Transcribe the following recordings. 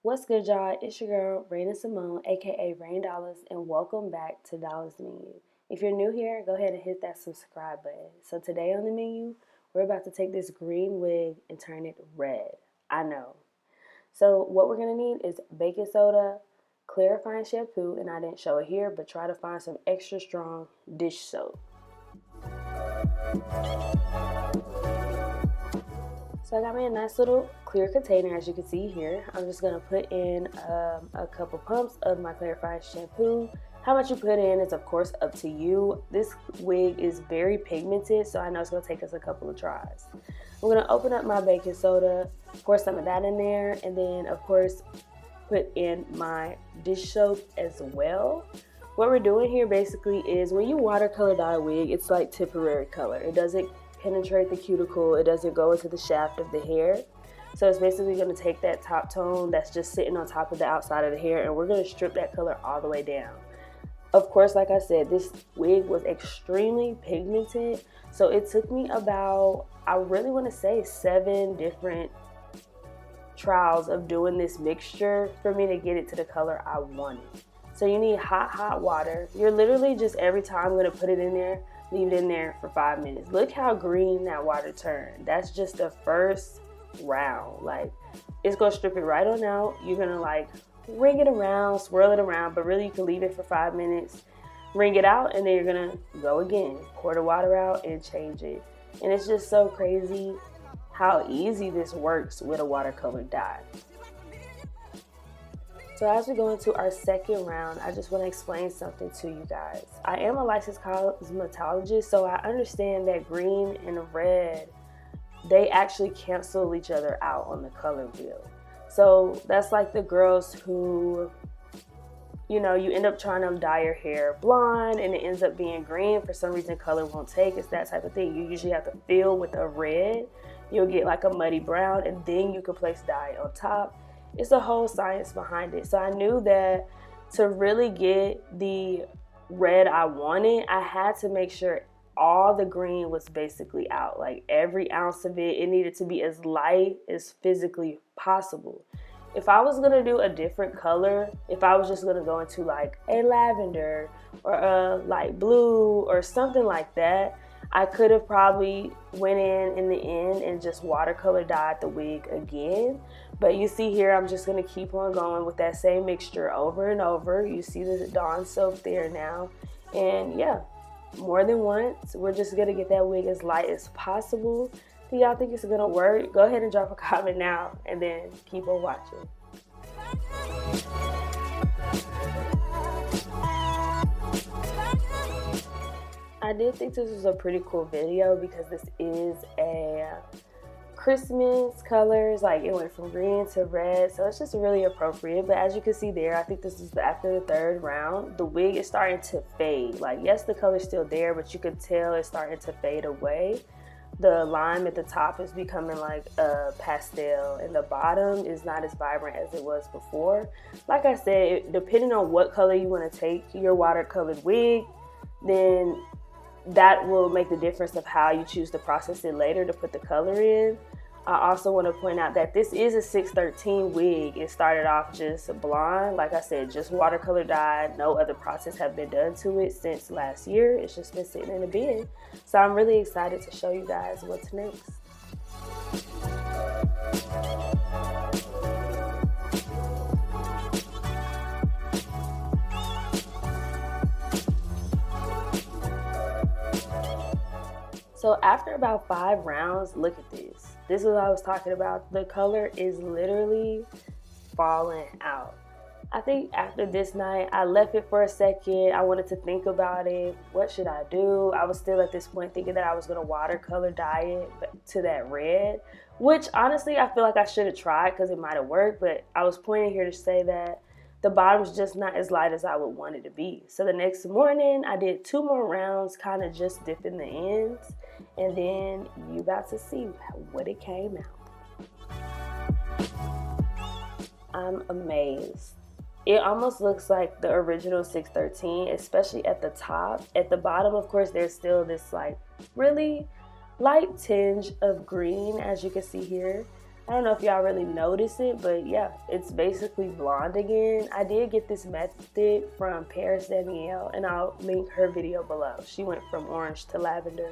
What's good, y'all? It's your girl, Raina Simone, aka Rain Dollars, and welcome back to Dollars Menu. If you're new here, go ahead and hit that subscribe button. So today on the menu, we're about to take this green wig and turn it red. I know. So what we're going to need is baking soda, clarifying shampoo, and I didn't show it here, but try to find some extra strong dish soap. So I got me a nice little clear container, as you can see here. I'm just going to put in a couple pumps of my clarifying shampoo. How much you put in is, of course, up to you. This wig is very pigmented, so I know it's going to take us a couple of tries. I'm going to open up my baking soda, pour some of that in there, and then, of course, put in my dish soap as well. What we're doing here basically is when you watercolor dye a wig, it's like temporary color. It doesn't penetrate the cuticle, it doesn't go into the shaft of the hair. So it's basically going to take that top tone that's just sitting on top of the outside of the hair, and we're going to strip that color all the way down. Of course, like I said, this wig was extremely pigmented, so it took me about, I really want to say 7 different trials of doing this mixture for me to get it to the color I wanted. So you need hot water. You're literally just every time going to put it in there, leave it in there for 5 minutes. Look how green that water turned. That's just the first round. Like, it's gonna strip it right on out. You're gonna like ring it around, swirl it around, but really you can leave it for 5 minutes, wring it out, and then you're gonna go again, pour the water out and change it. And it's just so crazy how easy this works with a watercolor dye. So as we go into our second round, I just want to explain something to you guys. I am a licensed cosmetologist, so I understand that green and red, they actually cancel each other out on the color wheel. So that's like the girls who, you know, you end up trying to dye your hair blonde and it ends up being green. For some reason, color won't take. It's that type of thing. You usually have to fill with a red. You'll get like a muddy brown, and then you can place dye on top. It's a whole science behind it. So I knew that to really get the red I wanted, I had to make sure all the green was basically out. Like every ounce of it, it needed to be as light as physically possible. If I was gonna do a different color, if I was just gonna go into like a lavender or a light blue or something like that, I could have probably went in the end and just watercolor dyed the wig again. But you see here, I'm just gonna keep on going with that same mixture over and over. You see the Dawn soap there now. And yeah, more than once, we're just gonna get that wig as light as possible. Do y'all think it's gonna work? Go ahead and drop a comment now and then keep on watching. I did think this was a pretty cool video because this is a Christmas colors, like it went from green to red, so it's just really appropriate. But as you can see there, I think this is after the third round, the wig is starting to fade. Like, yes, the color's still there, but you could tell it's starting to fade away. The lime at the top is becoming like a pastel, and the bottom is not as vibrant as it was before. Like I said, depending on what color you want to take your watercolored wig, then that will make the difference of how you choose to process it later to put the color in. I also want to point out that this is a 613 wig. It started off just blonde, like I said, just watercolor dyed. No other process have been done to it since last year. It's just been sitting in a bin. So I'm really excited to show you guys what's next. So after about 5 rounds, look at this. This is what I was talking about. The color is literally falling out. I think after this night, I left it for a second. I wanted to think about it. What should I do? I was still at this point thinking that I was gonna watercolor dye it to that red, which honestly, I feel like I should have tried because it might have worked, but I was pointing here to say that the bottom's just not as light as I would want it to be. So the next morning, I did 2 more rounds, kind of just dipping the ends. And then you about to see what it came out. I'm amazed. It almost looks like the original 613, especially at the top. At the bottom, of course, there's still this like really light tinge of green, as you can see here. I don't know if y'all really notice it, but yeah, it's basically blonde again. I did get this method from Paris Danielle, and I'll link her video below. She went from orange to lavender.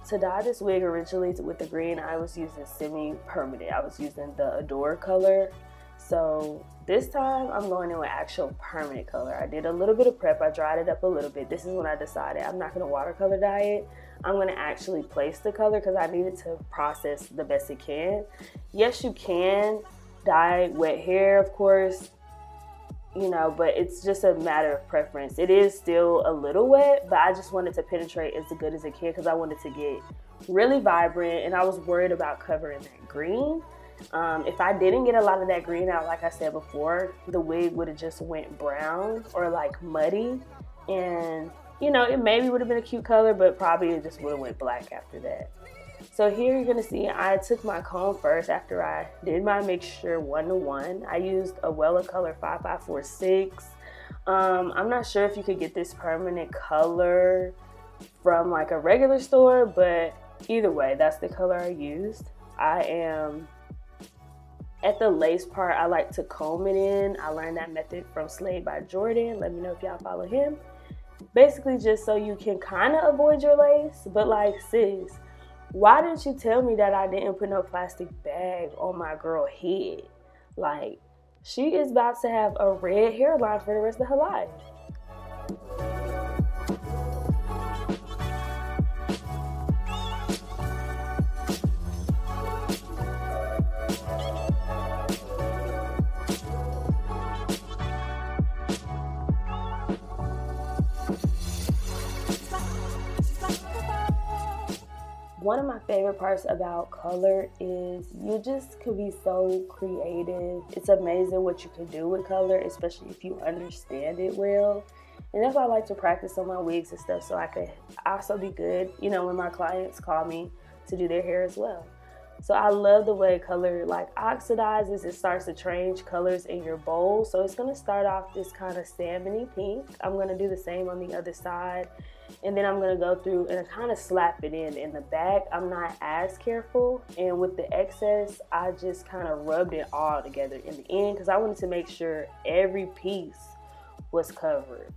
To dye this wig originally with the green, I was using semi-permanent. I was using the Adore color. So this time I'm going in with actual permanent color. I did a little bit of prep. I dried it up a little bit. This is when I decided I'm not going to watercolor dye it. I'm going to actually place the color because I needed to process the best it can. Yes, you can dye wet hair, of course, you know, but it's just a matter of preference. It is still a little wet, but I just wanted to penetrate as good as it can because I wanted to get really vibrant, and I was worried about covering that green. If I didn't get a lot of that green out, like I said before, the wig would have just went brown or like muddy, and you know, it maybe would have been a cute color, but probably it just would have went black after that. So here you're gonna see I took my comb first after I did my mixture 1:1. I used a Wella color 5546. I'm not sure if you could get this permanent color from like a regular store, but either way, that's the color I used. I am at the lace part, I like to comb it in. I learned that method from Slade by Jordan. Let me know if y'all follow him. Basically just so you can kind of avoid your lace, but like, sis, why didn't you tell me that I didn't put no plastic bag on my girl head? Like, she is about to have a red hairline for the rest of her life. One of my favorite parts about color is you just could be so creative. It's amazing what you can do with color, especially if you understand it well. And that's why I like to practice on my wigs and stuff, so I could also be good, you know, when my clients call me to do their hair as well. So I love the way color like oxidizes. It starts to change colors in your bowl. So it's gonna start off this kind of salmon-y pink. I'm gonna do the same on the other side. And then I'm gonna go through and kind of slap it in the back. I'm not as careful. And with the excess, I just kind of rubbed it all together in the end because I wanted to make sure every piece was covered.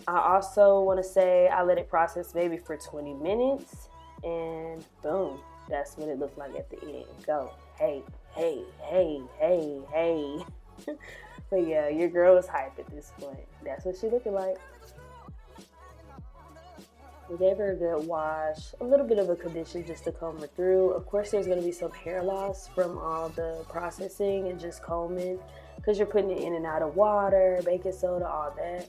I also wanna say I let it process maybe for 20 minutes and boom. That's what it looked like at the end. Go, hey, hey, hey, hey, hey. But yeah, your girl is hype at this point. That's what she looking like. We gave her a good wash, a little bit of a condition just to comb her through. Of course, there's going to be some hair loss from all the processing and just combing because you're putting it in and out of water, baking soda, all that.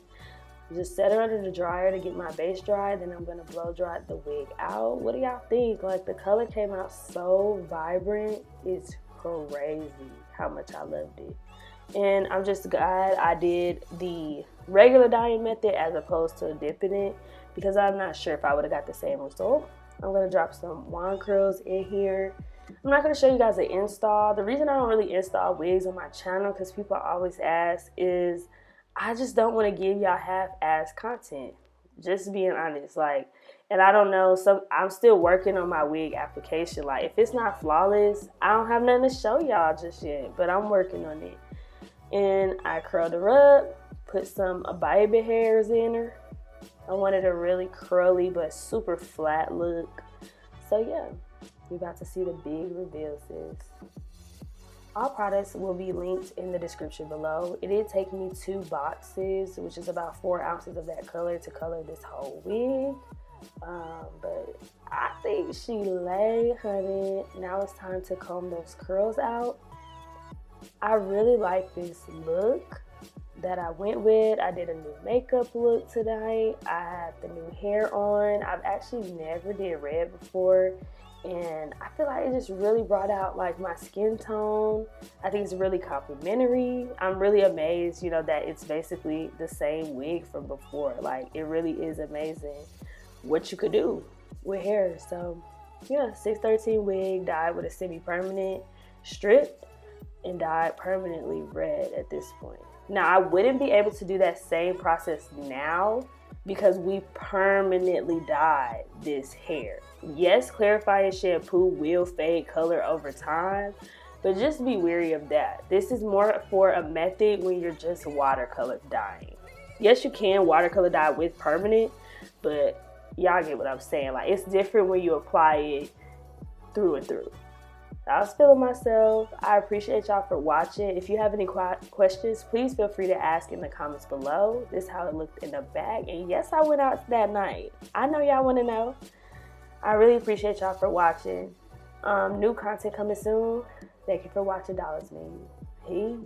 Just set her under the dryer to get my base dry. Then I'm gonna blow dry the wig out. What do y'all think? Like, the color came out so vibrant. It's crazy how much I loved it. And I'm just glad I did the regular dyeing method as opposed to dipping it because I'm not sure if I would have got the same result. I'm gonna drop some wand curls in here. I'm not gonna show you guys an install. The reason I don't really install wigs on my channel, because people always ask, is I just don't want to give y'all half-ass content. Just being honest, like, and I don't know, I'm still working on my wig application. Like, if it's not flawless, I don't have nothing to show y'all just yet, but I'm working on it. And I curled her up, put some baby hairs in her. I wanted a really curly but super flat look. So yeah, you're about to see the big reveal, sis. All products will be linked in the description below. It did take me 2 boxes, which is about 4 ounces of that color to color this whole wig. But I think she lay, honey. Now it's time to comb those curls out. I really like this look that I went with. I did a new makeup look tonight. I have the new hair on. I've actually never did red before. And I feel like it just really brought out like my skin tone. I think it's really complimentary. I'm really amazed, you know, that it's basically the same wig from before. Like, it really is amazing what you could do with hair. So yeah, 613 wig dyed with a semi-permanent, stripped and dyed permanently red at this point. Now, I wouldn't be able to do that same process now because we permanently dyed this hair. Yes, clarifying shampoo will fade color over time, but just be wary of that. This is more for a method when you're just watercolor dyeing. Yes, you can watercolor dye with permanent, but y'all get what I'm saying. Like, it's different when you apply it through and through. I was feeling myself. I appreciate y'all for watching. If you have any questions, please feel free to ask in the comments below. This is how it looked in the bag. And yes, I went out that night. I know y'all want to know. I really appreciate y'all for watching. New content coming soon. Thank you for watching Dollars Menu. Peace.